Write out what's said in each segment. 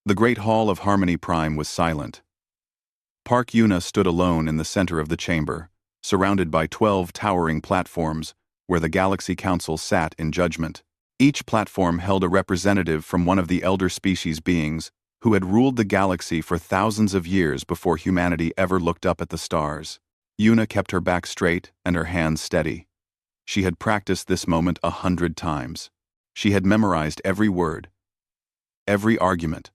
The Great Hall of Harmony Prime was silent. Park Yuna stood alone in the center of the chamber, surrounded by 12 towering platforms where the Galaxy Council sat in judgment. Each platform held a representative from one of the elder species beings who had ruled the galaxy for thousands of years before humanity ever looked up at the stars. Yuna kept her back straight and her hands steady. She had practiced this moment 100 times. She had memorized every word, every argument,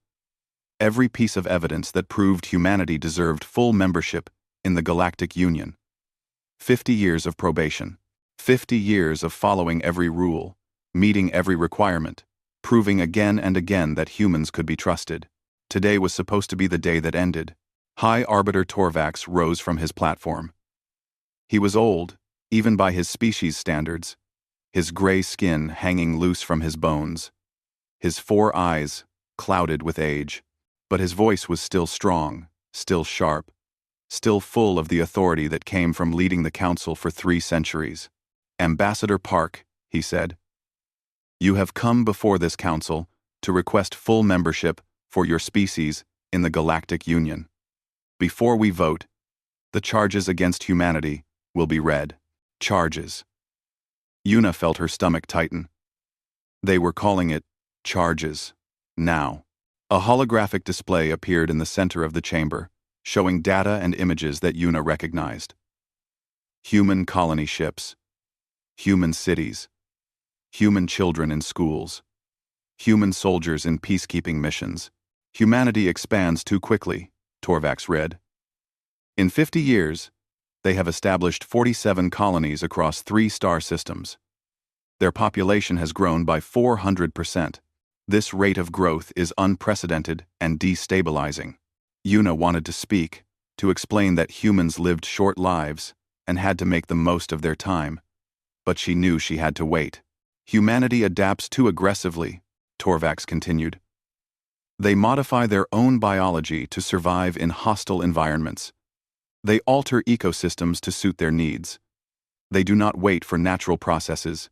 every piece of evidence that proved humanity deserved full membership in the Galactic Union. 50 years of probation. 50 years of following every rule, meeting every requirement, proving again and again that humans could be trusted. Today was supposed to be the day that ended. High Arbiter Torvax rose from his platform. He was old, even by his species standards, his gray skin hanging loose from his bones, his 4 eyes clouded with age, but his voice was still strong, still sharp, still full of the authority that came from leading the council for 3 centuries. "Ambassador Park," he said, "you have come before this council to request full membership for your species in the Galactic Union. Before we vote, the charges against humanity will be read." Charges. Yuna felt her stomach tighten. They were calling it charges. Now. A holographic display appeared in the center of the chamber, showing data and images that Yuna recognized. Human colony ships. Human cities. Human children in schools. Human soldiers in peacekeeping missions. "Humanity expands too quickly," Torvax read. "In 50 years, they have established 47 colonies across 3 star systems. Their population has grown by 400%. This rate of growth is unprecedented and destabilizing." Yuna wanted to speak, to explain that humans lived short lives and had to make the most of their time, but she knew she had to wait. "Humanity adapts too aggressively," Torvax continued. "They modify their own biology to survive in hostile environments. They alter ecosystems to suit their needs. They do not wait for natural processes.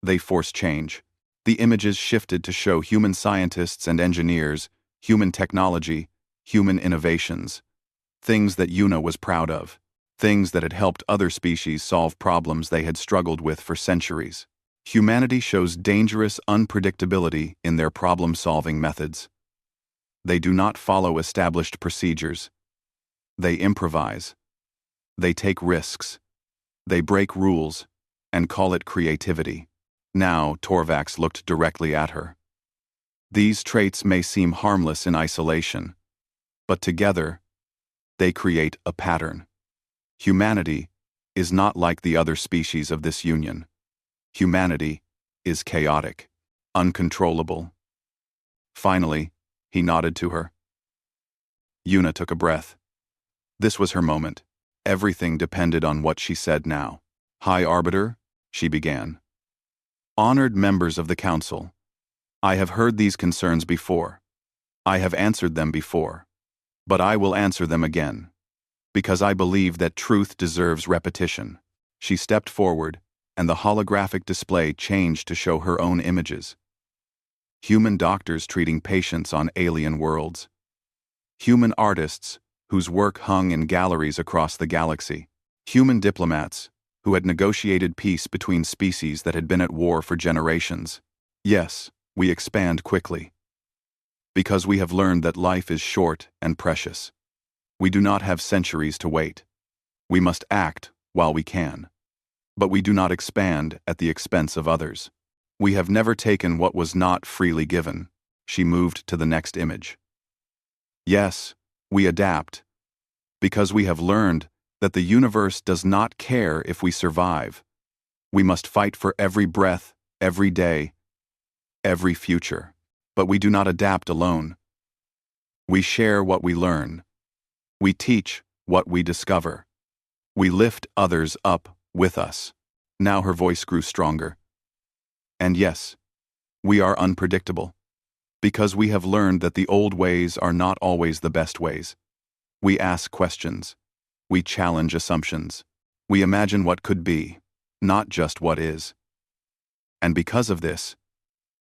They force change." The images shifted to show human scientists and engineers, human technology, human innovations, things that Yuna was proud of, things that had helped other species solve problems they had struggled with for centuries. Humanity shows dangerous unpredictability in their problem-solving methods. They do not follow established procedures. They improvise. They take risks. They break rules and call it creativity. Now Torvax looked directly at her. "These traits may seem harmless in isolation, but together, they create a pattern. Humanity is not like the other species of this union. Humanity is chaotic, uncontrollable." Finally, he nodded to her. Yuna took a breath. This was her moment. Everything depended on what she said now. "High Arbiter," she began. "Honored members of the Council, I have heard these concerns before. I have answered them before. But I will answer them again, because I believe that truth deserves repetition." She stepped forward, and the holographic display changed to show her own images. Human doctors treating patients on alien worlds. Human artists whose work hung in galleries across the galaxy. Human diplomats who had negotiated peace between species that had been at war for generations. Yes, we expand quickly. Because we have learned that life is short and precious. We do not have centuries to wait. We must act while we can. But we do not expand at the expense of others. We have never taken what was not freely given. She moved to the next image. Yes, we adapt. Because we have learned that the universe does not care if we survive. We must fight for every breath, every day, every future. But we do not adapt alone. We share what we learn. We teach what we discover. We lift others up with us. Now her voice grew stronger. And yes, we are unpredictable. Because we have learned that the old ways are not always the best ways. We ask questions. We challenge assumptions. We imagine what could be, not just what is. And because of this,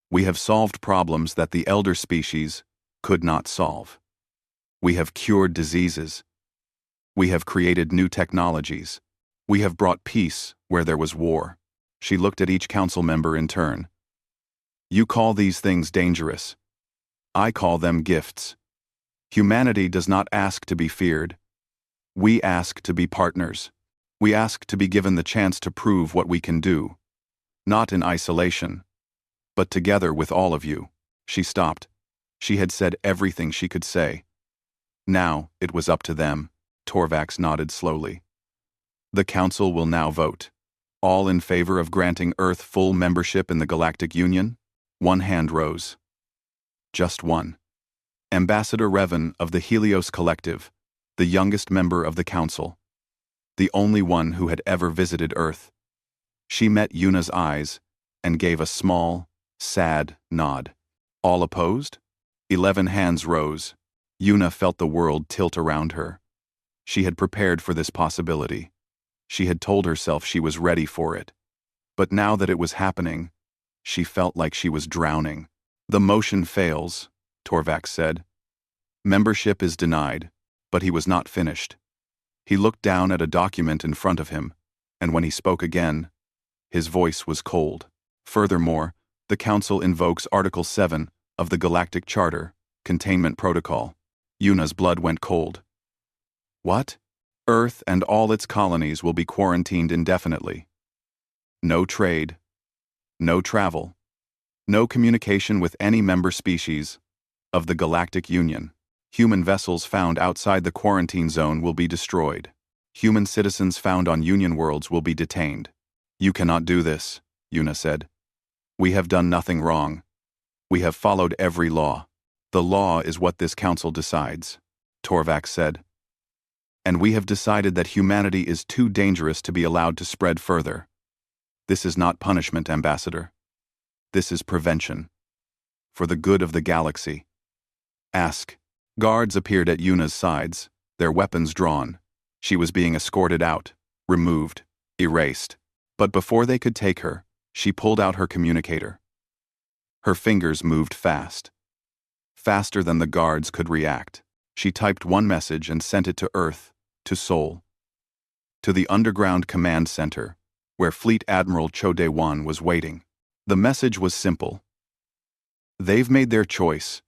we have solved problems that the elder species could not solve. We have cured diseases. We have created new technologies. We have brought peace where there was war. She looked at each council member in turn. You call these things dangerous. I call them gifts. Humanity does not ask to be feared. We ask to be partners. We ask to be given the chance to prove what we can do. Not in isolation, but together with all of you. She stopped. She had said everything she could say. Now, it was up to them. Torvax nodded slowly. The Council will now vote. All in favor of granting Earth full membership in the Galactic Union? One hand rose. Just one. Ambassador Revan of the Helios Collective, the youngest member of the Council. The only one who had ever visited Earth. She met Yuna's eyes and gave a small, sad nod. All opposed? 11 hands rose. Yuna felt the world tilt around her. She had prepared for this possibility. She had told herself she was ready for it. But now that it was happening, she felt like she was drowning. The motion fails, Torvax said. Membership is denied, but he was not finished. He looked down at a document in front of him, and when he spoke again, his voice was cold. Furthermore, the Council invokes Article 7 of the Galactic Charter, Containment Protocol. Yuna's blood went cold. What? Earth and all its colonies will be quarantined indefinitely. No trade. No travel. No communication with any member species of the Galactic Union. Human vessels found outside the quarantine zone will be destroyed. Human citizens found on Union worlds will be detained. You cannot do this, Yuna said. We have done nothing wrong. We have followed every law. The law is what this council decides, Torvax said. And we have decided that humanity is too dangerous to be allowed to spread further. This is not punishment, Ambassador. This is prevention. For the good of the galaxy. Ask. Guards appeared at Yuna's sides, their weapons drawn. She was being escorted out, removed, erased. But before they could take her, she pulled out her communicator. Her fingers moved fast. Faster than the guards could react. She typed one message and sent it to Earth, to Sol. To the underground command center, where Fleet Admiral Cho De-wan was waiting. The message was simple. They've made their choice.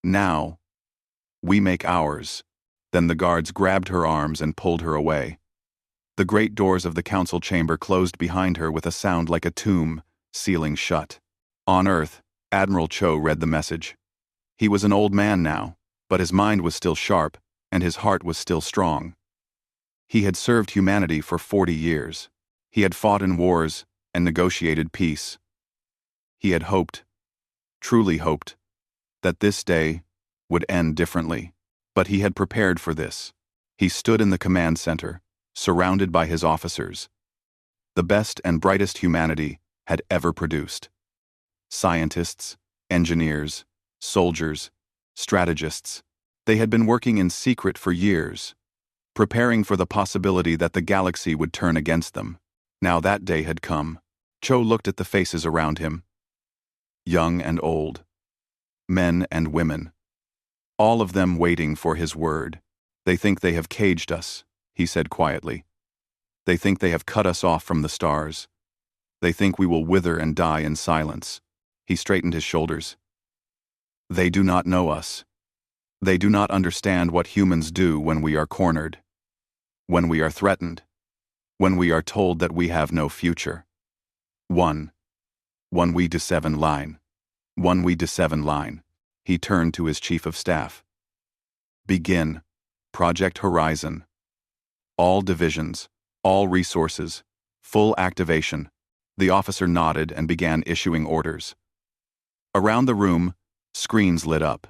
Now, we make ours. Then the guards grabbed her arms and pulled her away. The great doors of the council chamber closed behind her with a sound like a tomb, sealing shut. On Earth, Admiral Cho read the message. He was an old man now, but his mind was still sharp, and his heart was still strong. He had served humanity for 40 years. He had fought in wars and negotiated peace. He had hoped, truly hoped, that this day would end differently. But he had prepared for this. He stood in the command center, surrounded by his officers. The best and brightest humanity had ever produced. Scientists, engineers, soldiers, strategists. They had been working in secret for years, preparing for the possibility that the galaxy would turn against them. Now that day had come. Cho looked at the faces around him. Young and old. Men and women. All of them waiting for his word. They think they have caged us, he said quietly. They think they have cut us off from the stars. They think we will wither and die in silence. He straightened his shoulders. They do not know us. They do not understand what humans do when we are cornered, when we are threatened, when we are told that we have no future. One we do 7 line. One we do 7 line. He turned to his chief of staff. Begin. Project Horizon. All divisions, all resources, full activation. The officer nodded and began issuing orders. Around the room, screens lit up.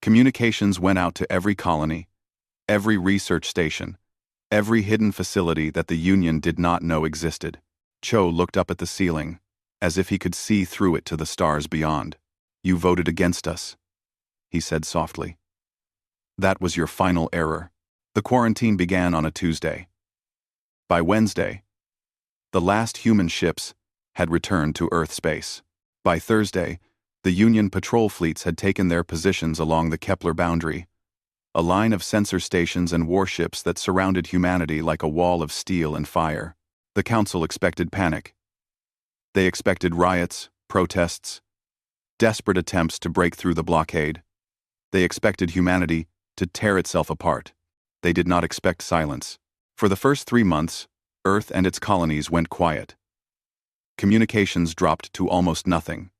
Communications went out to every colony, every research station, every hidden facility that the Union did not know existed. Cho looked up at the ceiling, as if he could see through it to the stars beyond. You voted against us, he said softly. That was your final error. The quarantine began on a Tuesday. By Wednesday, the last human ships had returned to Earth space. By Thursday, The Union patrol fleets had taken their positions along the Kepler boundary, a line of sensor stations and warships that surrounded humanity like a wall of steel and fire. The Council expected panic. They expected riots, protests, desperate attempts to break through the blockade. They expected humanity to tear itself apart. They did not expect silence. For the first 3 months, Earth and its colonies went quiet. Communications dropped to almost nothing.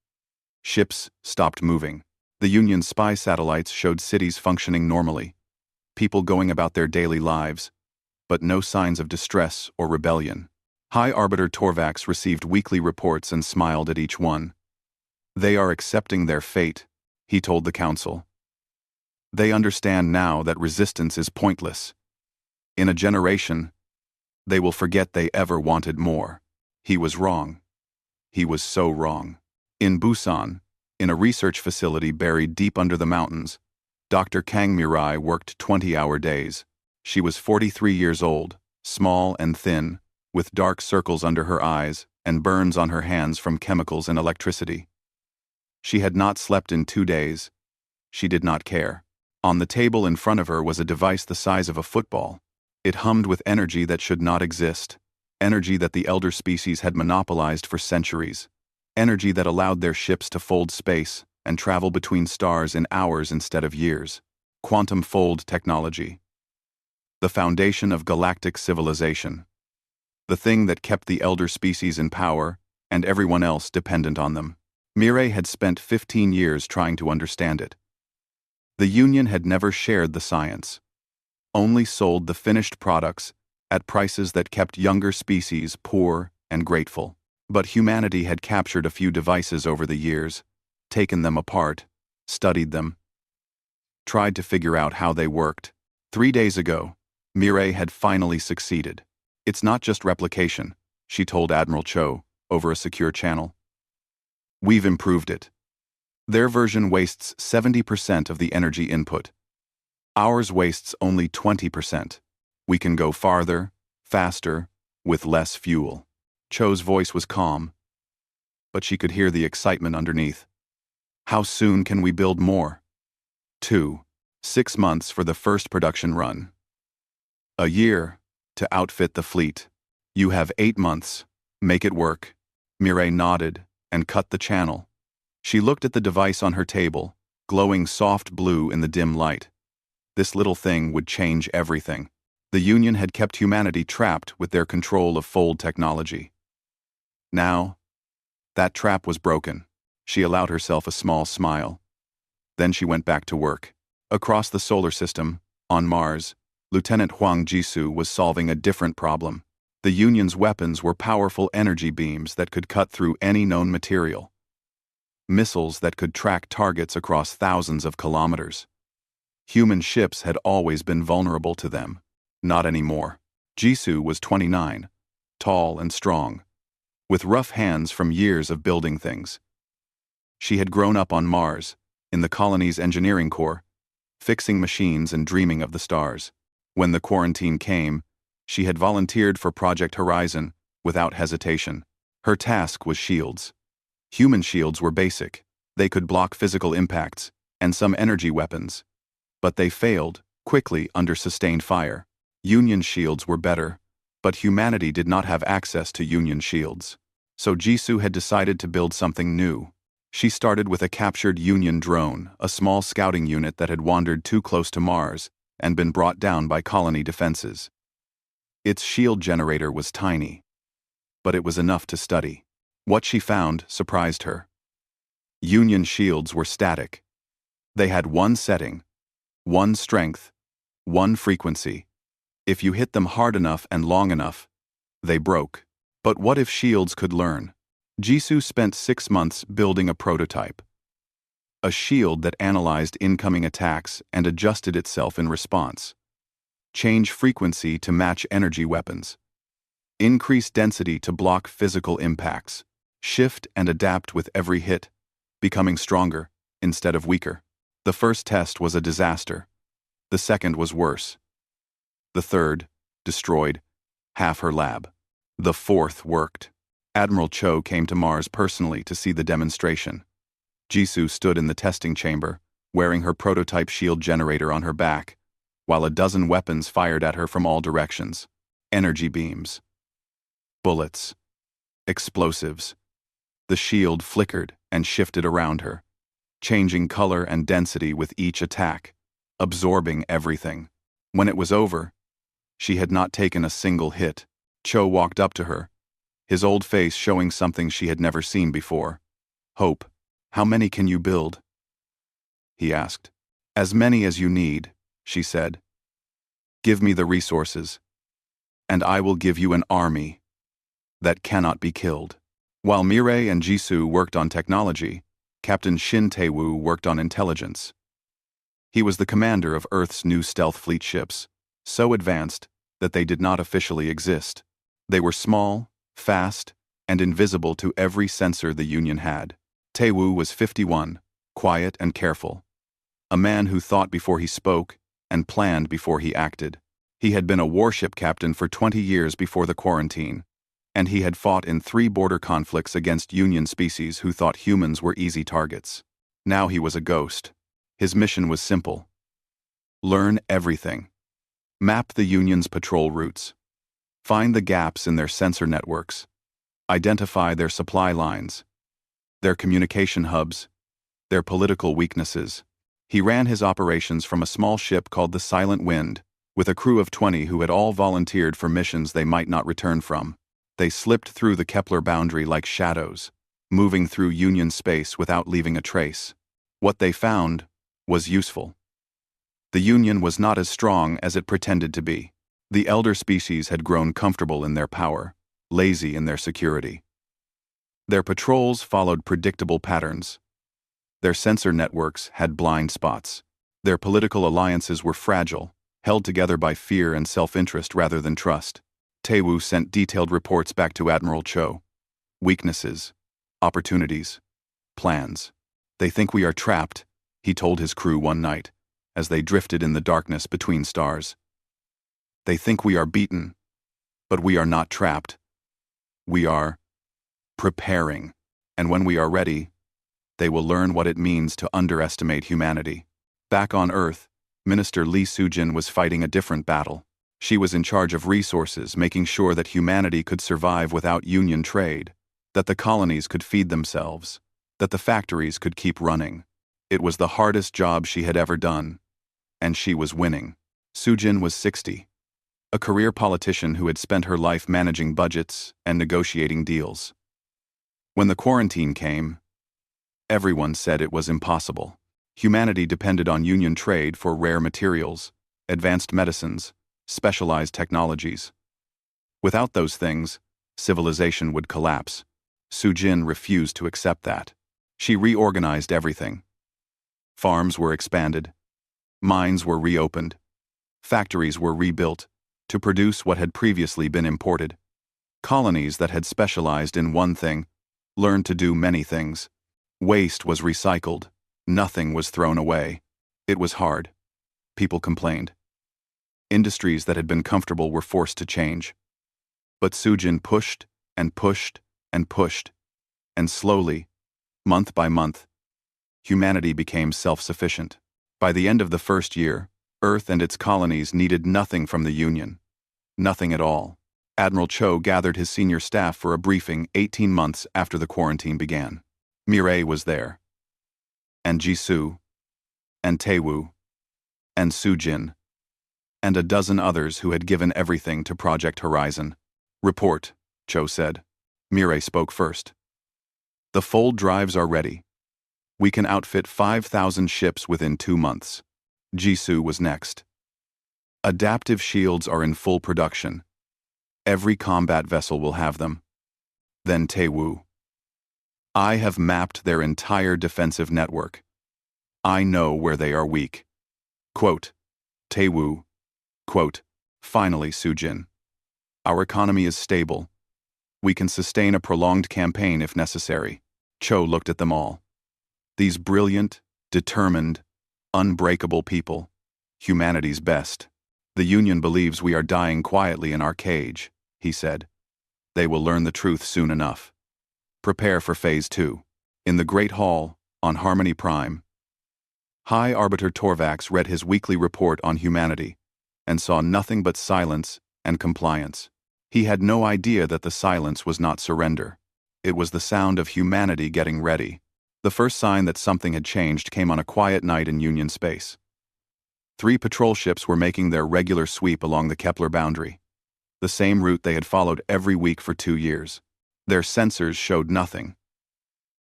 Ships stopped moving. The Union's spy satellites showed cities functioning normally, people going about their daily lives, but no signs of distress or rebellion. High Arbiter Torvax received weekly reports and smiled at each one. They are accepting their fate, he told the Council. They understand now that resistance is pointless. In a generation, they will forget they ever wanted more. He was wrong. He was so wrong. In Busan, in a research facility buried deep under the mountains, Dr. Kang Mirai worked 20-hour days. She was 43 years old, small and thin, with dark circles under her eyes and burns on her hands from chemicals and electricity. She had not slept in 2 days. She did not care. On the table in front of her was a device the size of a football. It hummed with energy that should not exist, energy that the elder species had monopolized for centuries, energy that allowed their ships to fold space and travel between stars in hours instead of years. Quantum fold technology. The foundation of galactic civilization. The thing that kept the elder species in power and everyone else dependent on them. Mirai had spent 15 years trying to understand it. The Union had never shared the science, only sold the finished products at prices that kept younger species poor and grateful. But humanity had captured a few devices over the years, taken them apart, studied them, tried to figure out how they worked. 3 days ago, Mirai had finally succeeded. It's not just replication, she told Admiral Cho over a secure channel. We've improved it. Their version wastes 70% of the energy input. Ours wastes only 20%. We can go farther, faster, with less fuel. Cho's voice was calm, but she could hear the excitement underneath. How soon can we build more? 6 months for the first production run. A year to outfit the fleet. You have 8 months. Make it work. Mirai nodded and cut the channel. She looked at the device on her table, glowing soft blue in the dim light. This little thing would change everything. The Union had kept humanity trapped with their control of fold technology. Now, that trap was broken. She allowed herself a small smile. Then she went back to work. Across the solar system, on Mars, Lieutenant Huang Jisoo was solving a different problem. The Union's weapons were powerful energy beams that could cut through any known material. Missiles that could track targets across thousands of kilometers. Human ships had always been vulnerable to them. Not anymore. Jisoo was 29, tall and strong, with rough hands from years of building things. She had grown up on Mars, in the colony's engineering corps, fixing machines and dreaming of the stars. When the quarantine came, she had volunteered for Project Horizon without hesitation. Her task was shields. Human shields were basic. They could block physical impacts and some energy weapons. But they failed quickly under sustained fire. Union shields were better, but humanity did not have access to Union shields. So Jisoo had decided to build something new. She started with a captured Union drone, a small scouting unit that had wandered too close to Mars and been brought down by colony defenses. Its shield generator was tiny, but it was enough to study. What she found surprised her. Union shields were static. They had one setting, one strength, one frequency. If you hit them hard enough and long enough, they broke. But what if shields could learn? Jisoo spent 6 months building a prototype. A shield that analyzed incoming attacks and adjusted itself in response. Change frequency to match energy weapons. Increase density to block physical impacts. Shift and adapt with every hit, becoming stronger instead of weaker. The first test was a disaster. The second was worse. The third destroyed half her lab. The fourth worked. Admiral Cho came to Mars personally to see the demonstration. Jisoo stood in the testing chamber, wearing her prototype shield generator on her back, while a dozen weapons fired at her from all directions. Energy beams, bullets, explosives. The shield flickered and shifted around her, changing color and density with each attack, absorbing everything. When it was over, she had not taken a single hit. Cho walked up to her, his old face showing something she had never seen before. "Hope, how many can you build?" he asked. "As many as you need," she said. "Give me the resources, and I will give you an army that cannot be killed." While Mirai and Jisoo worked on technology, Captain Shin Tae-woo worked on intelligence. He was the commander of Earth's new stealth fleet ships, so advanced that they did not officially exist. They were small, fast, and invisible to every sensor the Union had. Tae-woo was 51, quiet and careful. A man who thought before he spoke and planned before he acted. He had been a warship captain for 20 years before the quarantine, and he had fought in 3 border conflicts against Union species who thought humans were easy targets. Now he was a ghost. His mission was simple. Learn everything. Map the Union's patrol routes. Find the gaps in their sensor networks. Identify their supply lines, their communication hubs, their political weaknesses. He ran his operations from a small ship called the Silent Wind, with a crew of 20 who had all volunteered for missions they might not return from. They slipped through the Kepler boundary like shadows, moving through Union space without leaving a trace. What they found was useful. The Union was not as strong as it pretended to be. The elder species had grown comfortable in their power, lazy in their security. Their patrols followed predictable patterns. Their sensor networks had blind spots. Their political alliances were fragile, held together by fear and self-interest rather than trust. Tae-woo sent detailed reports back to Admiral Cho. Weaknesses, opportunities, plans. "They think we are trapped," he told his crew one night, as they drifted in the darkness between stars. "They think we are beaten, but we are not trapped. We are preparing, and when we are ready, they will learn what it means to underestimate humanity." Back on Earth, Minister Lee Soo-jin was fighting a different battle. She was in charge of resources, making sure that humanity could survive without Union trade, that the colonies could feed themselves, that the factories could keep running. It was the hardest job she had ever done, and she was winning. Soo-jin was 60, a career politician who had spent her life managing budgets and negotiating deals. When the quarantine came, everyone said it was impossible. Humanity depended on Union trade for rare materials, advanced medicines, specialized technologies. Without those things, civilization would collapse. Soo-jin refused to accept that. She reorganized everything. Farms were expanded. Mines were reopened. Factories were rebuilt to produce what had previously been imported. Colonies that had specialized in one thing learned to do many things. Waste was recycled. Nothing was thrown away. It was hard. People complained. Industries that had been comfortable were forced to change. But Soo-jin pushed and pushed and pushed, and slowly, month by month, humanity became self-sufficient. By the end of the first year, Earth and its colonies needed nothing from the Union. Nothing at all. Admiral Cho gathered his senior staff for a briefing 18 months after the quarantine began. Mirai was there, and Jisoo, and Tae-woo, and Soo-jin, and a dozen others who had given everything to Project Horizon. "Report," Cho said. Mirai spoke first. "The fold drives are ready. We can outfit 5,000 ships within 2 months. Jisoo was next. Adaptive shields are in full production. Every combat vessel will have them. Then Tae-woo. I have mapped their entire defensive network. I know where they are weak. Quote, Tae-woo. Quote, finally, Soo-jin. Our economy is stable. We can sustain a prolonged campaign if necessary. Cho looked at them all. These brilliant, determined, unbreakable people. Humanity's best. The Union believes we are dying quietly in our cage, he said. They will learn the truth soon enough. Prepare for Phase 2. In the Great Hall, on Harmony Prime. High Arbiter Torvax read his weekly report on humanity and saw nothing but silence and compliance. He had no idea that the silence was not surrender. It was the sound of humanity getting ready. The first sign that something had changed came on a quiet night in Union space. 3 patrol ships were making their regular sweep along the Kepler boundary, the same route they had followed every week for 2 years. Their sensors showed nothing.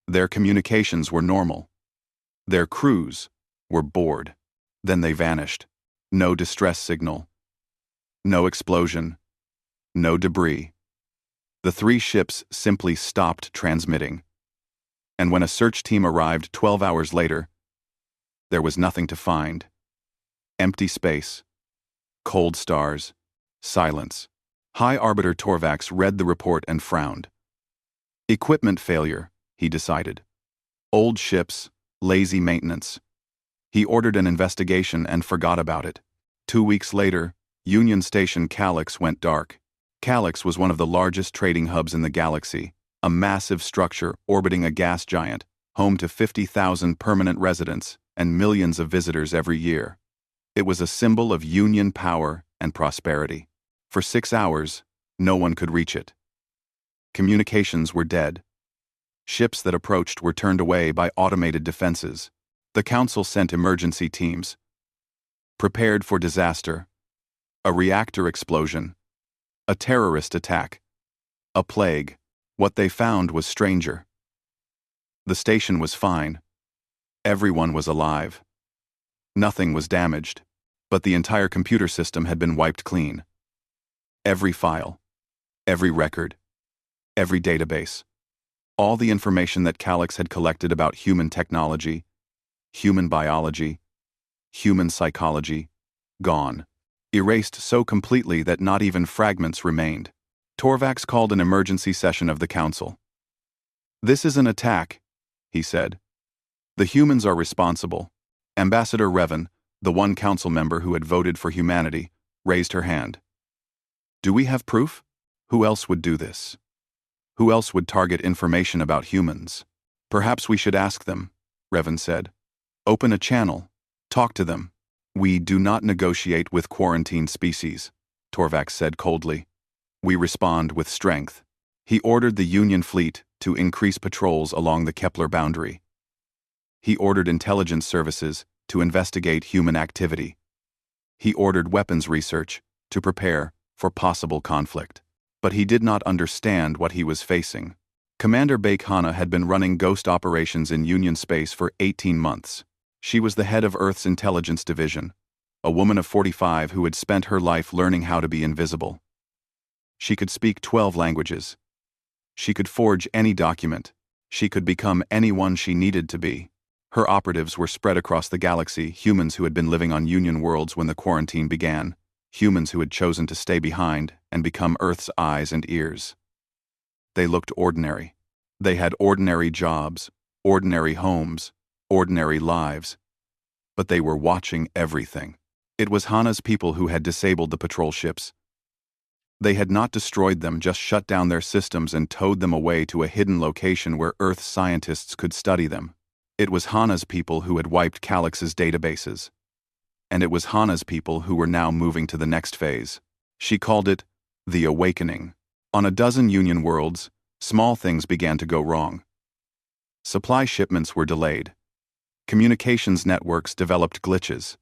Their communications were normal. Their crews were bored. Then they vanished. No distress signal. No explosion. No debris. The 3 ships simply stopped transmitting. And when a search team arrived 12 hours later, there was nothing to find. Empty space. Cold stars. Silence. High Arbiter Torvax read the report and frowned. Equipment failure, he decided. Old ships, lazy maintenance. He ordered an investigation and forgot about it. 2 weeks later, Union Station Calyx went dark. Calyx was one of the largest trading hubs in the galaxy, a massive structure orbiting a gas giant, home to 50,000 permanent residents and millions of visitors every year. It was a symbol of Union power and prosperity. For 6 hours, no one could reach it. Communications were dead. Ships that approached were turned away by automated defenses. The Council sent emergency teams. Prepared for disaster. A reactor explosion. A terrorist attack. A plague. What they found was stranger. The station was fine. Everyone was alive. Nothing was damaged, but the entire computer system had been wiped clean. Every file. Every record. Every database. All the information that Calyx had collected about human technology, human biology, human psychology, gone. Erased so completely that not even fragments remained. Torvax called an emergency session of the Council. "This is an attack," he said. "The humans are responsible." Ambassador Revan, the one council member who had voted for humanity, raised her hand. "Do we have proof? Who else would do this? Who else would target information about humans?" "Perhaps we should ask them," Revan said. "Open a channel. Talk to them." "We do not negotiate with quarantined species," Torvax said coldly. "We respond with strength." He ordered the Union fleet to increase patrols along the Kepler boundary. He ordered intelligence services to investigate human activity. He ordered weapons research to prepare for possible conflict. But he did not understand what he was facing. Commander Bakehana had been running ghost operations in Union space for 18 months. She was the head of Earth's intelligence division, a woman of 45 who had spent her life learning how to be invisible. She could speak 12 languages. She could forge any document. She could become anyone she needed to be. Her operatives were spread across the galaxy, humans who had been living on Union worlds when the quarantine began, humans who had chosen to stay behind and become Earth's eyes and ears. They looked ordinary. They had ordinary jobs, ordinary homes, ordinary lives. But they were watching everything. It was Hana's people who had disabled the patrol ships. They had not destroyed them, just shut down their systems and towed them away to a hidden location where Earth scientists could study them. It was Hana's people who had wiped Calyx's databases. And it was Hana's people who were now moving to the next phase. She called it the Awakening. On a dozen Union worlds, small things began to go wrong. Supply shipments were delayed. Communications networks developed glitches.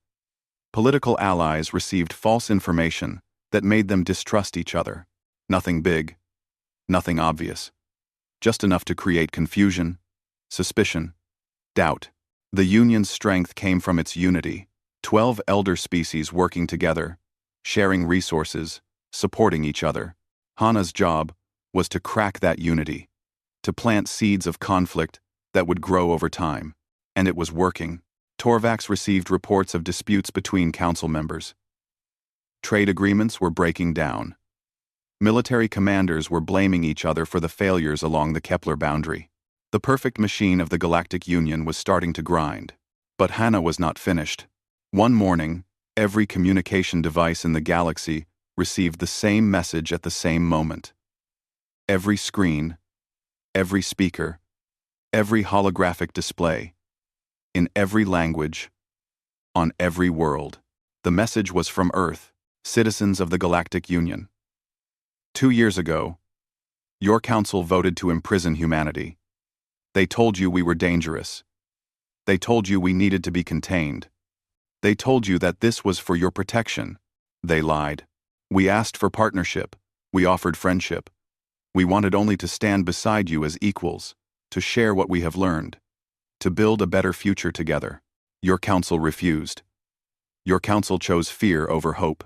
Political allies received false information that made them distrust each other. Nothing big, nothing obvious. Just enough to create confusion, suspicion, doubt. The Union's strength came from its unity. 12 elder species working together, sharing resources, supporting each other. Hana's job was to crack that unity, to plant seeds of conflict that would grow over time. And it was working. Torvax received reports of disputes between council members. Trade agreements were breaking down. Military commanders were blaming each other for the failures along the Kepler boundary. The perfect machine of the Galactic Union was starting to grind. But Hana was not finished. One morning, every communication device in the galaxy received the same message at the same moment. Every screen, every speaker, every holographic display in every language, on every world. The message was from Earth, citizens of the Galactic Union. 2 years ago, your council voted to imprison humanity. They told you we were dangerous. They told you we needed to be contained. They told you that this was for your protection. They lied. We asked for partnership. We offered friendship. We wanted only to stand beside you as equals, to share what we have learned, to build a better future together. Your council refused. Your council chose fear over hope.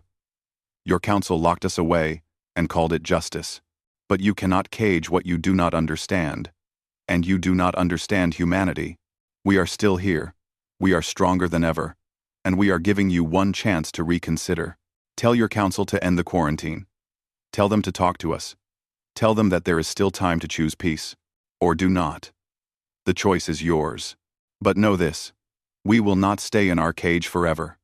Your council locked us away and called it justice. But you cannot cage what you do not understand. And you do not understand humanity. We are still here. We are stronger than ever. And we are giving you one chance to reconsider. Tell your council to end the quarantine. Tell them to talk to us. Tell them that there is still time to choose peace. Or do not. The choice is yours. But know this. We will not stay in our cage forever.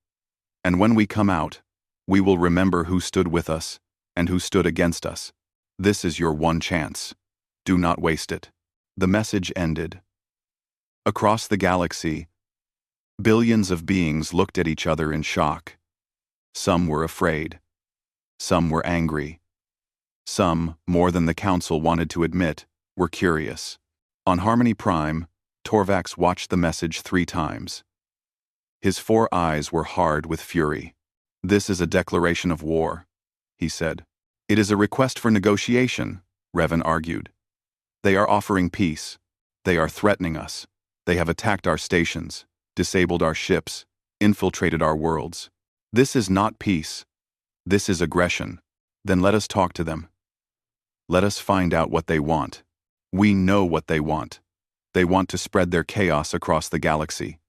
And when we come out, we will remember who stood with us and who stood against us. This is your one chance. Do not waste it. The message ended. Across the galaxy, billions of beings looked at each other in shock. Some were afraid. Some were angry. Some, more than the council wanted to admit, were curious. On Harmony Prime, Torvax watched the message 3 times. His 4 eyes were hard with fury. This is a declaration of war, he said. It is a request for negotiation, Revan argued. They are offering peace. They are threatening us. They have attacked our stations, disabled our ships, infiltrated our worlds. This is not peace. This is aggression. Then let us talk to them. Let us find out what they want. We know what they want. They want to spread their chaos across the galaxy.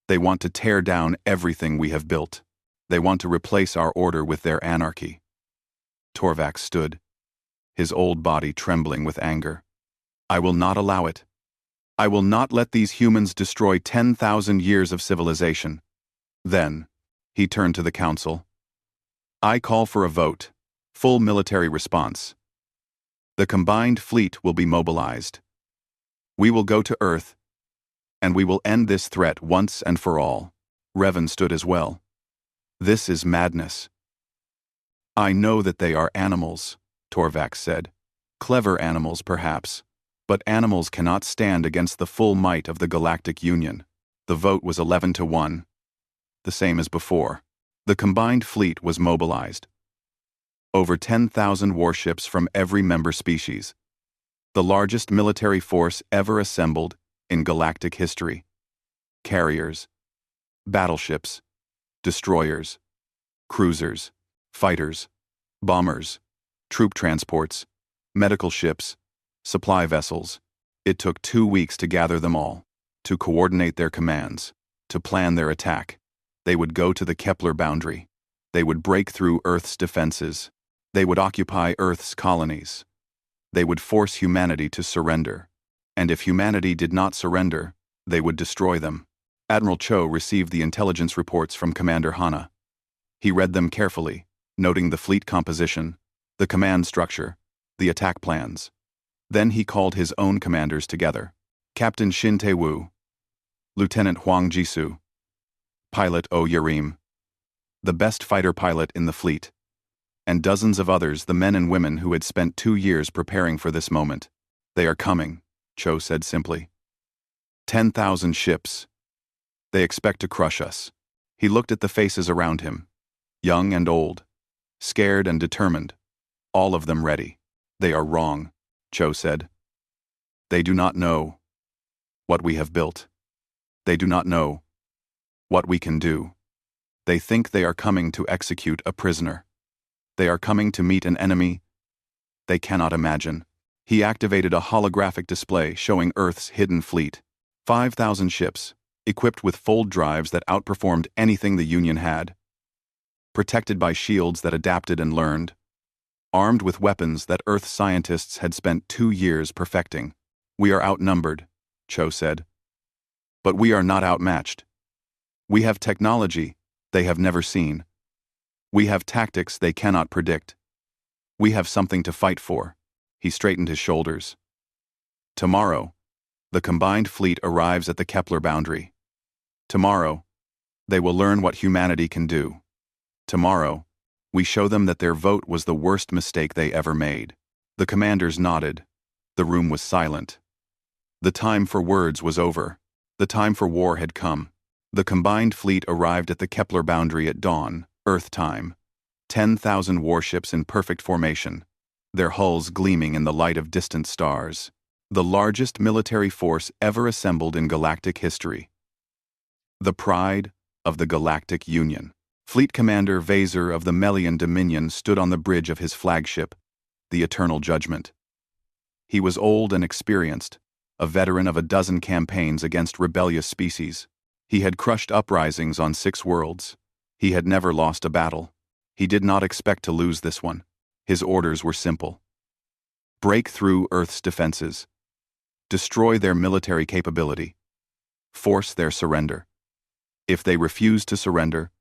They want to tear down everything we have built. They want to replace our order with their anarchy. Torvax stood, his old body trembling with anger. I will not allow it. I will not let these humans destroy 10,000 years of civilization. Then, he turned to the council. I call for a vote. Full military response. The combined fleet will be mobilized. We will go to Earth, and we will end this threat once and for all. Revan stood as well. This is madness. I know that they are animals, Torvax said. Clever animals, perhaps. But animals cannot stand against the full might of the Galactic Union. The vote was 11-1. The same as before. The combined fleet was mobilized. Over 10,000 warships from every member species. The largest military force ever assembled in galactic history. Carriers, battleships, destroyers, cruisers, fighters, bombers, troop transports, medical ships, supply vessels. It took 2 weeks to gather them all, to coordinate their commands, to plan their attack. They would go to the Kepler boundary. They would break through Earth's defenses. They would occupy Earth's colonies. They would force humanity to surrender. And if humanity did not surrender, they would destroy them. Admiral Cho received the intelligence reports from Commander Hanna. He read them carefully, noting the fleet composition, the command structure, the attack plans. Then he called his own commanders together. Captain Shin Tae-woo, Lieutenant Huang Jisoo, Pilot Oh Yarim, the best fighter pilot in the fleet, and dozens of others, the men and women who had spent 2 years preparing for this moment. They are coming, Cho said simply. 10,000 ships. They expect to crush us. He looked at the faces around him, young and old, scared and determined, all of them ready. They are wrong, Cho said. They do not know what we have built. They do not know what we can do. They think they are coming to execute a prisoner. They are coming to meet an enemy they cannot imagine. He activated a holographic display showing Earth's hidden fleet. 5,000 ships, equipped with fold drives that outperformed anything the Union had. Protected by shields that adapted and learned. Armed with weapons that Earth scientists had spent 2 years perfecting. We are outnumbered, Cho said. But we are not outmatched. We have technology they have never seen. We have tactics they cannot predict. We have something to fight for. He straightened his shoulders. Tomorrow, the combined fleet arrives at the Kepler boundary. Tomorrow, they will learn what humanity can do. Tomorrow, we show them that their vote was the worst mistake they ever made. The commanders nodded. The room was silent. The time for words was over. The time for war had come. The combined fleet arrived at the Kepler boundary at dawn, Earth time. 10,000 warships in perfect formation, their hulls gleaming in the light of distant stars. The largest military force ever assembled in galactic history. The pride of the Galactic Union. Fleet Commander Vaser of the Melian Dominion stood on the bridge of his flagship, the Eternal Judgment. He was old and experienced, a veteran of a dozen campaigns against rebellious species. He had crushed uprisings on 6 worlds. He had never lost a battle. He did not expect to lose this one. His orders were simple. Break through Earth's defenses. Destroy their military capability. Force their surrender. If they refuse to surrender,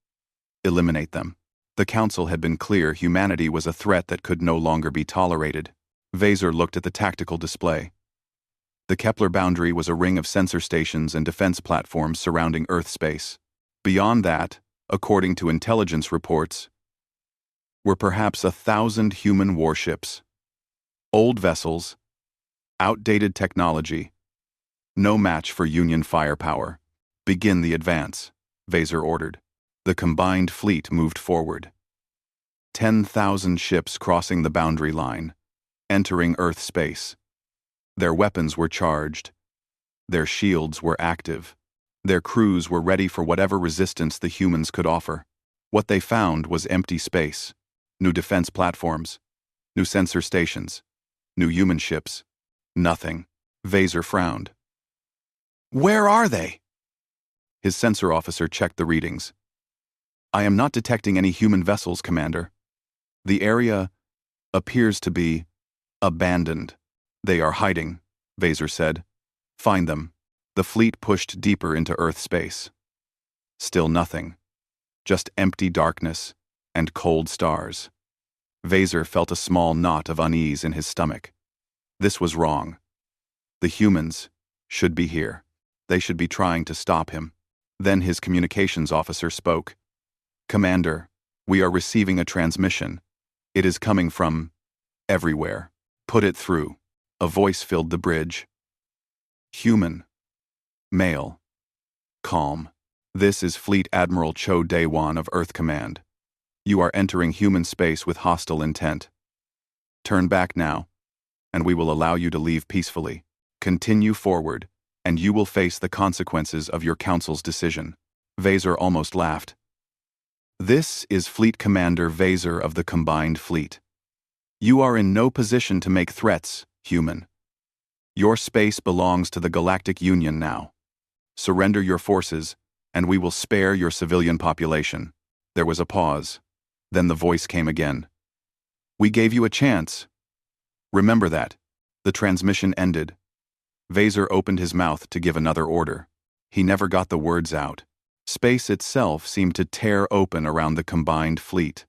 eliminate them. The Council had been clear humanity was a threat that could no longer be tolerated. Vaser looked at the tactical display. The Kepler boundary was a ring of sensor stations and defense platforms surrounding Earth space. Beyond that, according to intelligence reports, were perhaps 1,000 human warships. Old vessels, outdated technology, no match for Union firepower. Begin the advance, Vaser ordered. The combined fleet moved forward. 10,000 ships crossing the boundary line, entering Earth space. Their weapons were charged. Their shields were active. Their crews were ready for whatever resistance the humans could offer. What they found was empty space. New defense platforms, new sensor stations, new human ships. Nothing. Vaser frowned. Where are they? His sensor officer checked the readings. I am not detecting any human vessels, Commander. The area appears to be abandoned. They are hiding, Vaser said. Find them. The fleet pushed deeper into Earth space. Still nothing. Just empty darkness and cold stars. Vaser felt a small knot of unease in his stomach. This was wrong. The humans should be here. They should be trying to stop him. Then his communications officer spoke. Commander, we are receiving a transmission. It is coming from everywhere. Put it through. A voice filled the bridge. Human. Male. Calm. This is Fleet Admiral Cho Daewon of Earth Command. You are entering human space with hostile intent. Turn back now, and we will allow you to leave peacefully. Continue forward, and you will face the consequences of your council's decision. Vaser almost laughed. This is Fleet Commander Vaser of the Combined Fleet. You are in no position to make threats, human. Your space belongs to the Galactic Union now. Surrender your forces, and we will spare your civilian population. There was a pause. Then the voice came again. We gave you a chance. Remember that. The transmission ended. Vaser opened his mouth to give another order. He never got the words out. Space itself seemed to tear open around the combined fleet.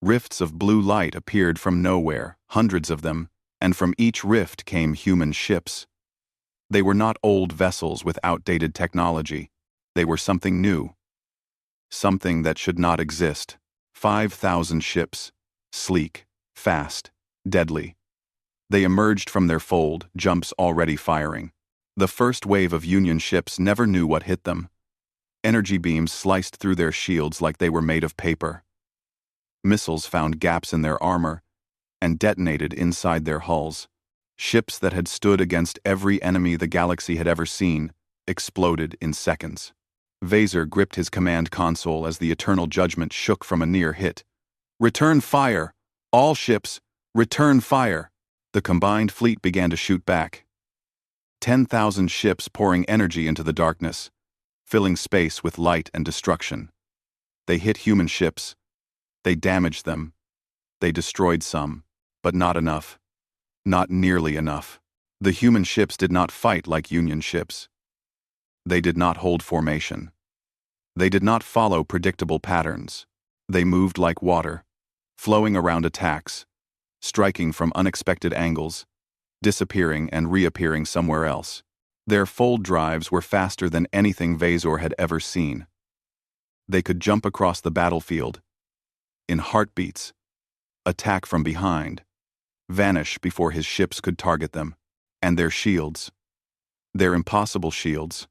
Rifts of blue light appeared from nowhere, hundreds of them, and from each rift came human ships. They were not old vessels with outdated technology. They were something new. Something that should not exist. 5,000 ships, sleek, fast, deadly. They emerged from their fold, jumps already firing. The first wave of Union ships never knew what hit them. Energy beams sliced through their shields like they were made of paper. Missiles found gaps in their armor and detonated inside their hulls. Ships that had stood against every enemy the galaxy had ever seen exploded in seconds. Vaser gripped his command console as the Eternal Judgment shook from a near hit. Return fire! All ships, return fire! The combined fleet began to shoot back. 10,000 ships pouring energy into the darkness, filling space with light and destruction. They hit human ships. They damaged them. They destroyed some, but not enough. Not nearly enough. The human ships did not fight like Union ships. They did not hold formation. They did not follow predictable patterns. They moved like water, flowing around attacks, striking from unexpected angles, disappearing and reappearing somewhere else. Their fold drives were faster than anything Vazor had ever seen. They could jump across the battlefield in heartbeats, attack from behind, vanish before his ships could target them, and their shields. Their impossible shields.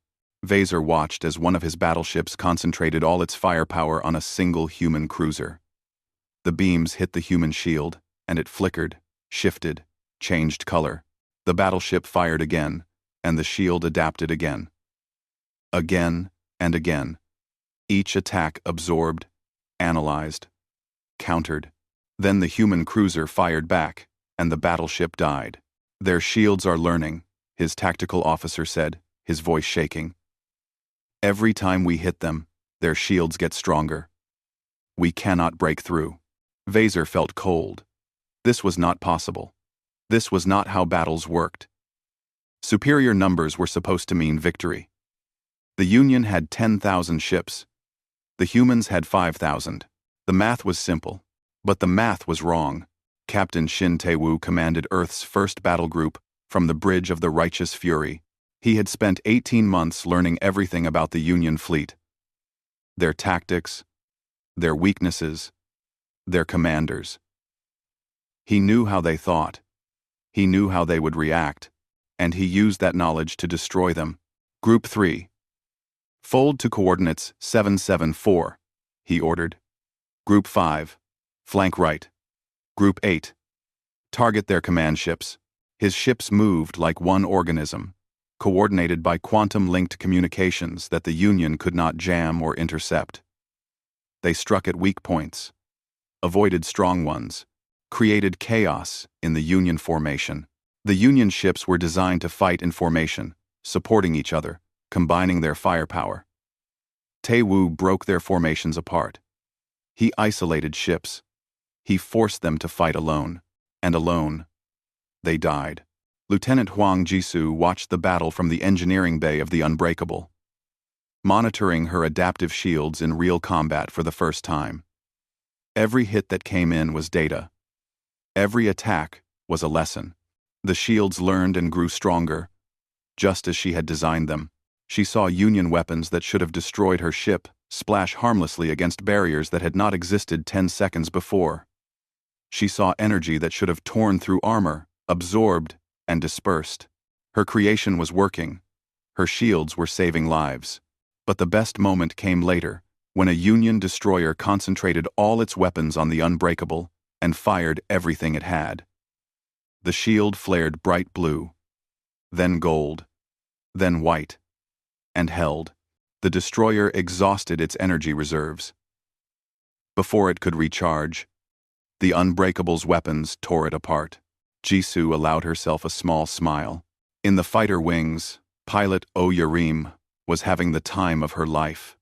Vazor watched as one of his battleships concentrated all its firepower on a single human cruiser. The beams hit the human shield, and it flickered, shifted, changed color. The battleship fired again, and the shield adapted again. Again and again. Each attack absorbed, analyzed, countered. Then the human cruiser fired back, and the battleship died. "Their shields are learning," his tactical officer said, his voice shaking. "Every time we hit them, their shields get stronger. We cannot break through." Vazor felt cold. This was not possible. This was not how battles worked. Superior numbers were supposed to mean victory. The Union had 10,000 ships. The humans had 5,000. The math was simple, but the math was wrong. Captain Shin Tae-woo commanded Earth's first battle group from the bridge of the Righteous Fury. He had spent 18 months learning everything about the Union fleet. Their tactics, their weaknesses, their commanders. He knew how they thought. He knew how they would react, and he used that knowledge to destroy them. Group 3. "Fold to coordinates 774, he ordered. Group 5. Flank right. Group 8. Target their command ships. His ships moved like one organism, coordinated by quantum-linked communications that the Union could not jam or intercept. They struck at weak points, avoided strong ones, created chaos in the Union formation. The Union ships were designed to fight in formation, supporting each other, combining their firepower. Tae-woo broke their formations apart. He isolated ships. He forced them to fight alone, and alone, they died. Lieutenant Hwang Jisoo watched the battle from the engineering bay of the Unbreakable, monitoring her adaptive shields in real combat for the first time. Every hit that came in was data. Every attack was a lesson. The shields learned and grew stronger, just as she had designed them. She saw Union weapons that should have destroyed her ship splash harmlessly against barriers that had not existed 10 seconds before. She saw energy that should have torn through armor, absorbed, and dispersed. Her creation was working. Her shields were saving lives. But the best moment came later, when a Union destroyer concentrated all its weapons on the Unbreakable and fired everything it had. The shield flared bright blue, then gold, then white, and held. The destroyer exhausted its energy reserves. Before it could recharge, the Unbreakable's weapons tore it apart. Jisoo allowed herself a small smile. In the fighter wings, pilot Oh Yerim was having the time of her life.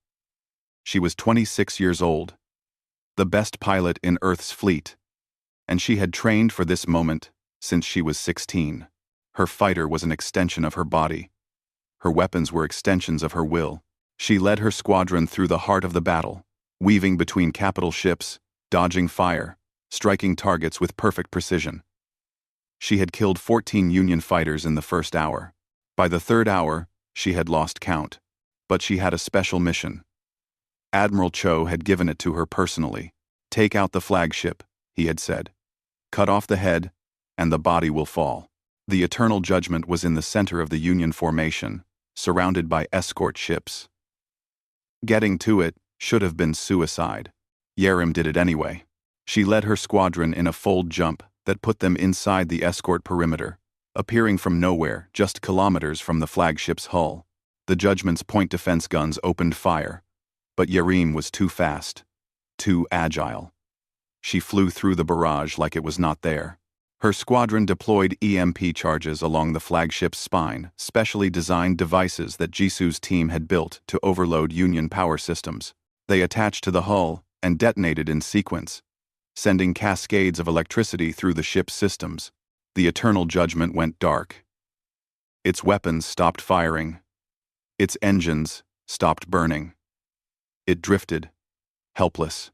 She was 26 years old, the best pilot in Earth's fleet, and she had trained for this moment since she was 16. Her fighter was an extension of her body. Her weapons were extensions of her will. She led her squadron through the heart of the battle, weaving between capital ships, dodging fire, striking targets with perfect precision. She had killed 14 Union fighters in the first hour. By the third hour, she had lost count. But she had a special mission. Admiral Cho had given it to her personally. "Take out the flagship," he had said. "Cut off the head, and the body will fall." The eternal judgment was in the center of the Union formation, surrounded by escort ships. Getting to it should have been suicide. Yerim did it anyway. She led her squadron in a fold jump that put them inside the escort perimeter, appearing from nowhere just kilometers from the flagship's hull. The Judgment's point defense guns opened fire, but Yerim was too fast, too agile. She flew through the barrage like it was not there. Her squadron deployed EMP charges along the flagship's spine, specially designed devices that Jisoo's team had built to overload Union power systems. They attached to the hull and detonated in sequence, sending cascades of electricity through the ship's systems. The Eternal Judgment went dark. Its weapons stopped firing. Its engines stopped burning. It drifted, helpless,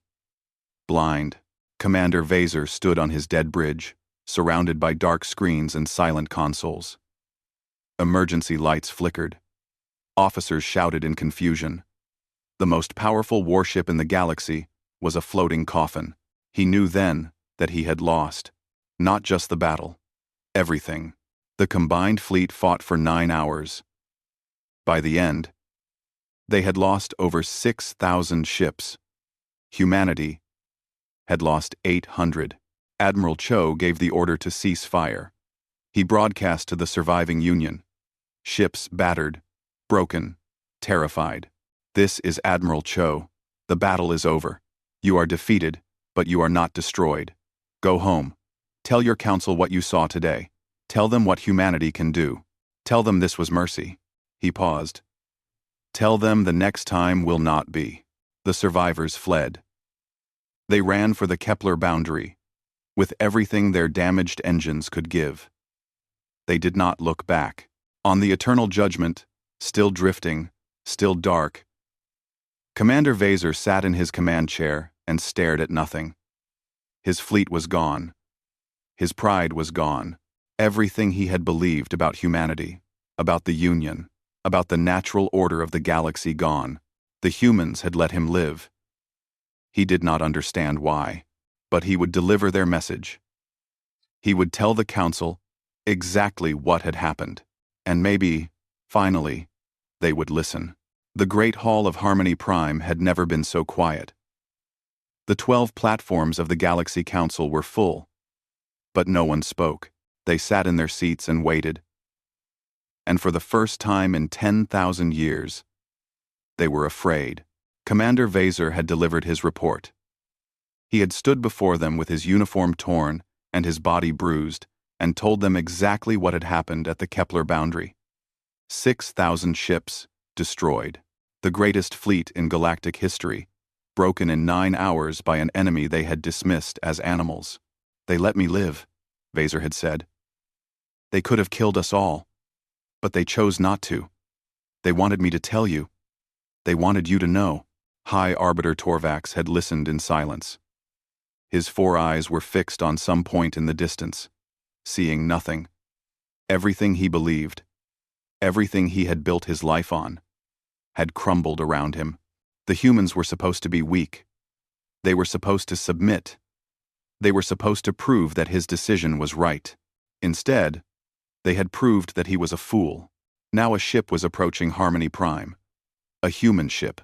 blind. Commander Vazor stood on his dead bridge, surrounded by dark screens and silent consoles. Emergency lights flickered. Officers shouted in confusion. The most powerful warship in the galaxy was a floating coffin. He knew then that he had lost. Not just the battle. Everything. The combined fleet fought for 9 hours. By the end, they had lost over 6,000 ships. Humanity had lost 800. Admiral Cho gave the order to cease fire. He broadcast to the surviving Union. Ships battered, broken, terrified. This is Admiral Cho. The battle is over. You are defeated, but you are not destroyed. Go home. Tell your council what you saw today. Tell them what humanity can do. Tell them this was mercy. He paused. Tell them the next time will not be. The survivors fled. They ran for the Kepler boundary, with everything their damaged engines could give. They did not look back. On the eternal judgment, still drifting, still dark, Commander Vaser sat in his command chair and stared at nothing. His fleet was gone. His pride was gone. Everything he had believed about humanity, about the Union, about the natural order of the galaxy gone. The humans had let him live. He did not understand why, but he would deliver their message. He would tell the council exactly what had happened, and maybe, finally, they would listen. The Great Hall of Harmony Prime had never been so quiet. The 12 platforms of the Galaxy Council were full, but no one spoke. They sat in their seats and waited. And for the first time in 10,000 years, they were afraid. Commander Vaser had delivered his report. He had stood before them with his uniform torn and his body bruised, and told them exactly what had happened at the Kepler boundary. 6,000 ships destroyed. The greatest fleet in galactic history, broken in 9 hours by an enemy they had dismissed as animals. They let me live, Vaser had said. They could have killed us all, but they chose not to. They wanted me to tell you. They wanted you to know. High Arbiter Torvax had listened in silence. His 4 eyes were fixed on some point in the distance, seeing nothing. Everything he believed, everything he had built his life on, had crumbled around him. The humans were supposed to be weak. They were supposed to submit. They were supposed to prove that his decision was right. Instead, they had proved that he was a fool. Now a ship was approaching Harmony Prime. A human ship.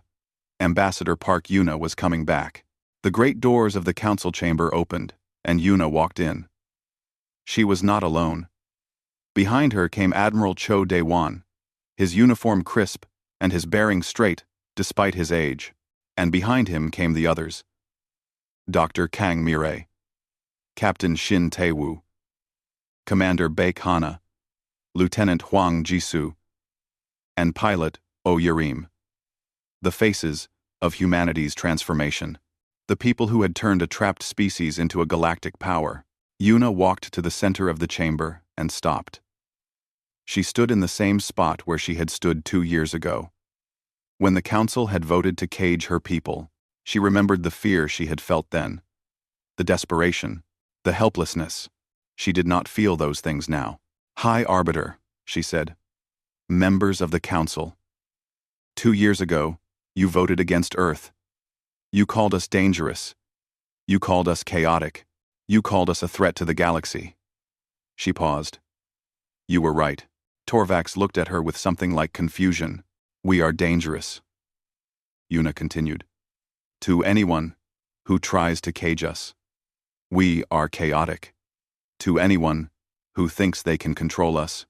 Ambassador Park Yuna was coming back. The great doors of the council chamber opened, and Yuna walked in. She was not alone. Behind her came Admiral Cho Daewon, his uniform crisp and his bearing straight, despite his age. And behind him came the others. Dr. Kang Mirei, Captain Shin Taewoo, Commander Baek Hana, Lieutenant Huang Jisoo, and Pilot Oh Yarim. The faces of humanity's transformation. The people who had turned a trapped species into a galactic power. Yuna walked to the center of the chamber and stopped. She stood in the same spot where she had stood 2 years ago. When the council had voted to cage her people, she remembered the fear she had felt then. The desperation, the helplessness. She did not feel those things now. High Arbiter, she said. Members of the council. 2 years ago, you voted against Earth. You called us dangerous. You called us chaotic. You called us a threat to the galaxy. She paused. You were right. Torvax looked at her with something like confusion. We are dangerous. Yuna continued. To anyone who tries to cage us. We are chaotic. To anyone who thinks they can control us.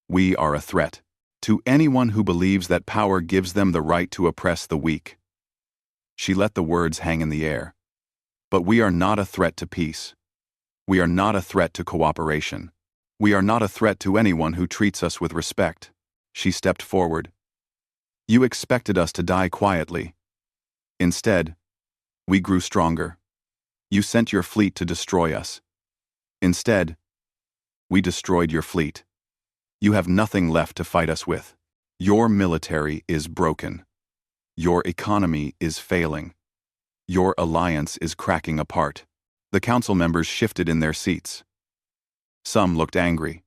We are a threat. To anyone who believes that power gives them the right to oppress the weak. She let the words hang in the air. But we are not a threat to peace. We are not a threat to cooperation. We are not a threat to anyone who treats us with respect. She stepped forward. You expected us to die quietly. Instead, we grew stronger. You sent your fleet to destroy us. Instead, we destroyed your fleet. You have nothing left to fight us with. Your military is broken. Your economy is failing. Your alliance is cracking apart. The council members shifted in their seats. Some looked angry.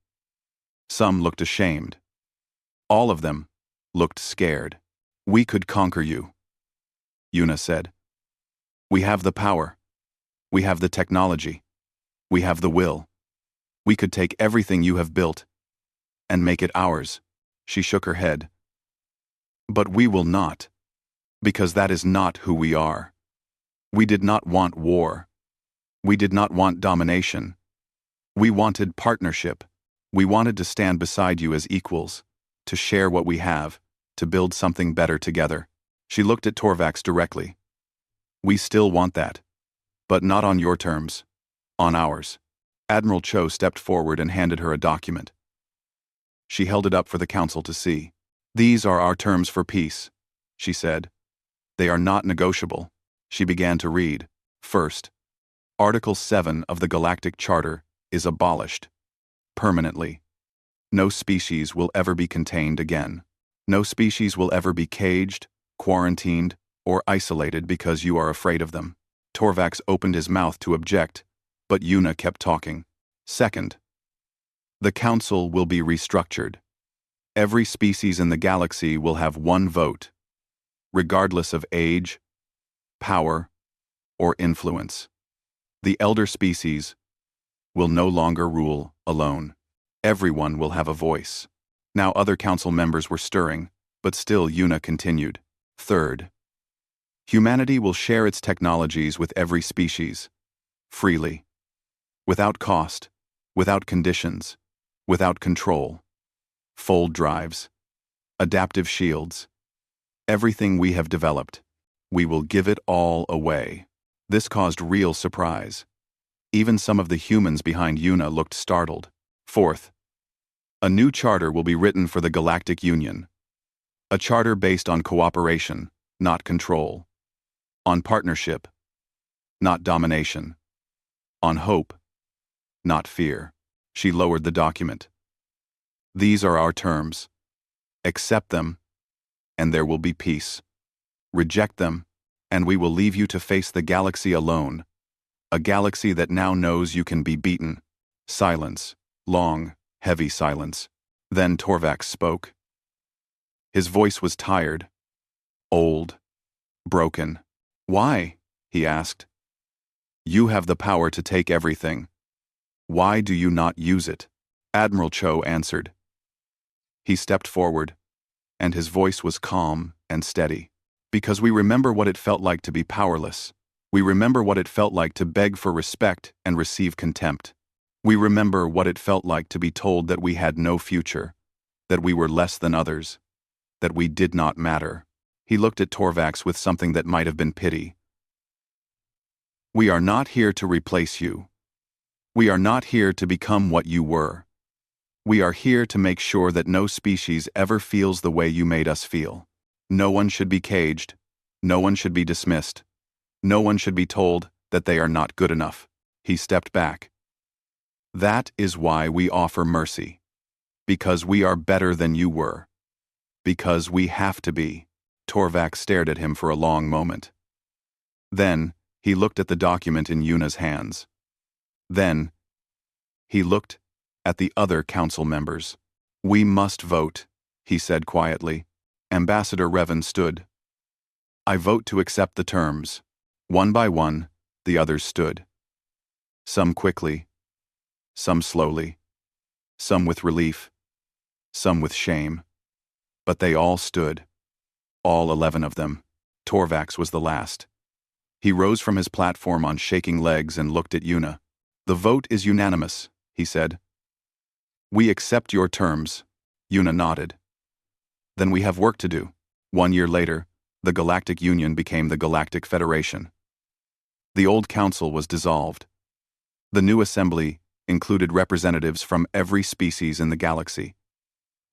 Some looked ashamed. All of them looked scared. "We could conquer you," Yuna said. "We have the power. We have the technology. We have the will. We could take everything you have built and make it ours." She shook her head. "But we will not, because that is not who we are. We did not want war. We did not want domination. We wanted partnership. We wanted to stand beside you as equals, to share what we have, to build something better together." She looked at Torvax directly. "We still want that. But not on your terms. On ours." Admiral Cho stepped forward and handed her a document. She held it up for the council to see. "These are our terms for peace," she said. "They are not negotiable." She began to read. First, Article 7 of the Galactic Charter is abolished. Permanently. No species will ever be contained again. No species will ever be caged, quarantined, or isolated because you are afraid of them. Torvax opened his mouth to object, but Yuna kept talking. Second, the council will be restructured. Every species in the galaxy will have one vote, regardless of age, power, or influence. The elder species will no longer rule alone. Everyone will have a voice. Now other council members were stirring, but still Yuna continued. Third, humanity will share its technologies with every species, freely, without cost, without conditions, without control. Fold drives, adaptive shields, everything we have developed, we will give it all away. This caused real surprise. Even some of the humans behind Yuna looked startled. Fourth, a new charter will be written for the Galactic Union. A charter based on cooperation, not control. On partnership, not domination. On hope, not fear. She lowered the document. These are our terms. Accept them, and there will be peace. Reject them, and we will leave you to face the galaxy alone. A galaxy that now knows you can be beaten. Silence. Long, heavy silence. Then Torvax spoke. His voice was tired, old, broken. "Why?" he asked. "You have the power to take everything. Why do you not use it?" Admiral Cho answered. He stepped forward, and his voice was calm and steady. "Because we remember what it felt like to be powerless. We remember what it felt like to beg for respect and receive contempt. We remember what it felt like to be told that we had no future, that we were less than others, that we did not matter." He looked at Torvax with something that might have been pity. "We are not here to replace you. We are not here to become what you were. We are here to make sure that no species ever feels the way you made us feel. No one should be caged. No one should be dismissed. No one should be told that they are not good enough." He stepped back. "That is why we offer mercy. Because we are better than you were. Because we have to be." Torvax stared at him for a long moment. Then, he looked at the document in Yuna's hands. Then, he looked at the other council members. "We must vote," he said quietly. Ambassador Revan stood. "I vote to accept the terms." One by one, the others stood. Some quickly, some slowly, some with relief, some with shame. But they all stood. All 11 of them. Torvax was the last. He rose from his platform on shaking legs and looked at Yuna. "The vote is unanimous," he said. "We accept your terms." Yuna nodded. "Then we have work to do." 1 year later, the Galactic Union became the Galactic Federation. The old council was dissolved. The new assembly included representatives from every species in the galaxy,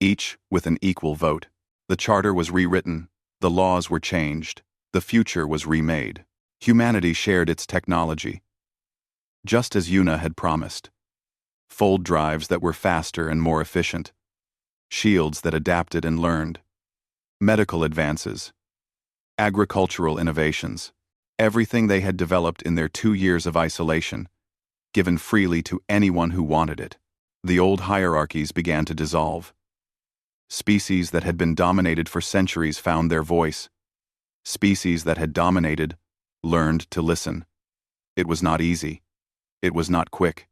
each with an equal vote. The charter was rewritten, the laws were changed, the future was remade. Humanity shared its technology, just as Yuna had promised. Fold drives that were faster and more efficient, shields that adapted and learned, medical advances, agricultural innovations, everything they had developed in their 2 years of isolation, given freely to anyone who wanted it. The old hierarchies began to dissolve. Species that had been dominated for centuries found their voice. Species that had dominated learned to listen. It was not easy. It was not quick.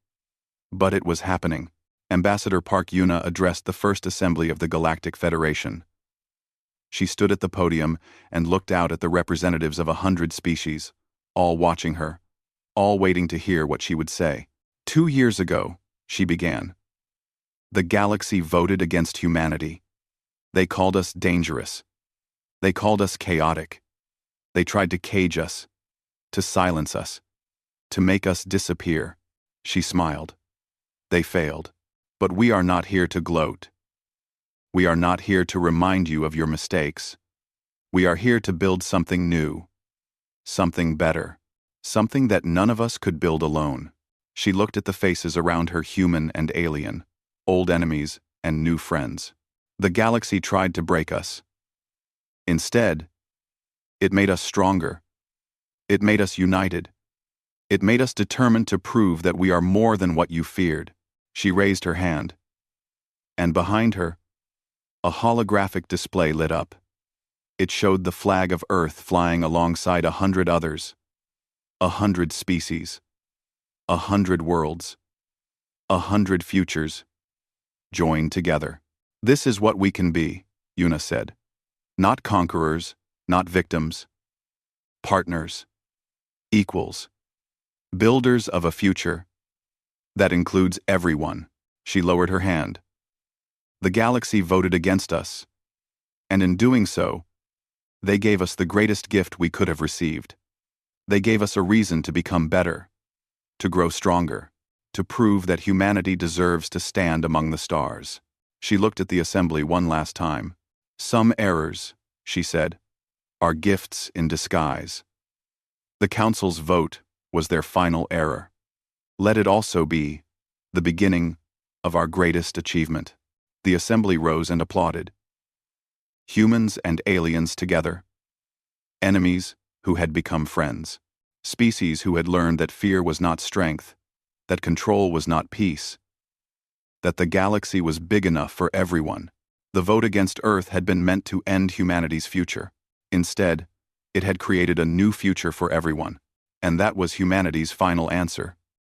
But it was happening. Ambassador Park Yuna addressed the first assembly of the Galactic Federation. She stood at the podium and looked out at the representatives of 100 species, all watching her, all waiting to hear what she would say. 2 years ago, she began. The galaxy voted against humanity. They called us dangerous. They called us chaotic. They tried to cage us, to silence us, to make us disappear. She smiled. They failed. But we are not here to gloat. We are not here to remind you of your mistakes. We are here to build something new, something better, something that none of us could build alone. She looked at the faces around her, human and alien, old enemies and new friends. The galaxy tried to break us. Instead, it made us stronger. It made us united. It made us determined to prove that we are more than what you feared. She raised her hand. And behind her, a holographic display lit up. It showed the flag of Earth flying alongside 100 others. 100 species. 100 worlds. 100 futures. Joined together. This is what we can be, Yuna said. Not conquerors, not victims. Partners. Equals. Builders of a future. That includes everyone. She lowered her hand. The galaxy voted against us. And in doing so, they gave us the greatest gift we could have received. They gave us a reason to become better, to grow stronger, to prove that humanity deserves to stand among the stars. She looked at the assembly one last time. Some errors, she said, are gifts in disguise. The council's vote was their final error. Let it also be the beginning of our greatest achievement. The assembly rose and applauded. Humans and aliens together. Enemies who had become friends. Species who had learned that fear was not strength, that control was not peace, that the galaxy was big enough for everyone. The vote against Earth had been meant to end humanity's future. Instead, it had created a new future for everyone. And that was humanity's final answer.